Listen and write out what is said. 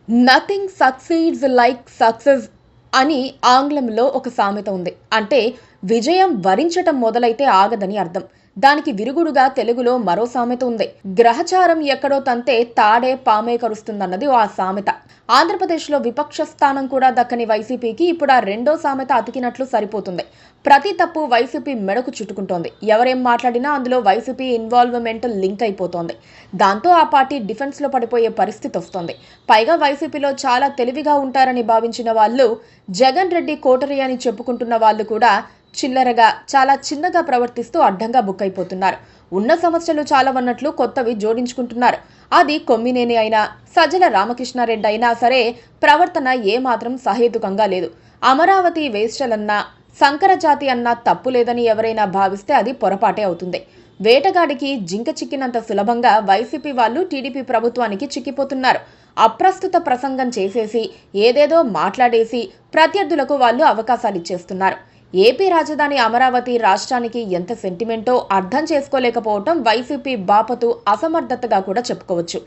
Nothing succeeds like success అని ఆంగ్లంలో ఒక సామెత ఉంది. అంటే విజయం వరించటం మొదలైతే ఆగదని అర్థం. దానికి విరుగుడుగా తెలుగులో మరో సామెత ఉంది. గ్రహచారం ఎక్కడో తంతే తాడే పామే కరుస్తుందన్నది ఆ సామెత. ఆంధ్రప్రదేశ్లో విపక్ష స్థానం కూడా దక్కని వైసీపీకి ఇప్పుడు ఆ రెండో సామెత అతికినట్లు సరిపోతుంది. ప్రతి తప్పు వైసీపీ మెడకు చుట్టుకుంటోంది. ఎవరేం మాట్లాడినా అందులో వైసీపీ ఇన్వాల్వ్మెంట్ లింక్ అయిపోతోంది. దాంతో ఆ పార్టీ డిఫెన్స్ లో పడిపోయే పరిస్థితి వస్తోంది. పైగా వైసీపీలో చాలా తెలివిగా ఉంటారని భావించిన వాళ్ళు, జగన్ రెడ్డి కోటరీ అని చెప్పుకుంటున్న వాళ్ళు కూడా చిల్లరగా చాలా చిన్నగా ప్రవర్తిస్తూ అడ్డంగా బుక్ అయిపోతున్నారు. ఉన్న సమస్యలు చాలవన్నట్లు కొత్తవి జోడించుకుంటున్నారు. అది కొమ్మినేని అయినా, సజ్జల రామకృష్ణారెడ్డి అయినా సరే ప్రవర్తన ఏమాత్రం సహేతుకంగా లేదు. అమరావతి వేశ్యలన్నా, సంకరజాతి అన్నా తప్పు లేదని ఎవరైనా భావిస్తే అది పొరపాటే అవుతుంది. వేటగాడికి జింక చిక్కినంత సులభంగా వైసీపీ వాళ్ళు టీడీపీ ప్రభుత్వానికి చిక్కిపోతున్నారు. అప్రస్తుత ప్రసంగం చేసేసి ఏదేదో మాట్లాడేసి ప్రత్యర్థులకు వాళ్ళు అవకాశాలు ఇచ్చేస్తున్నారు. ఏపీ రాజధాని అమరావతి రాష్ట్రానికి ఎంత సెంటిమెంటో అర్థం చేసుకోలేకపోవటం వైసీపీ బాపతు అసమర్థతగా కూడా చెప్పుకోవచ్చు.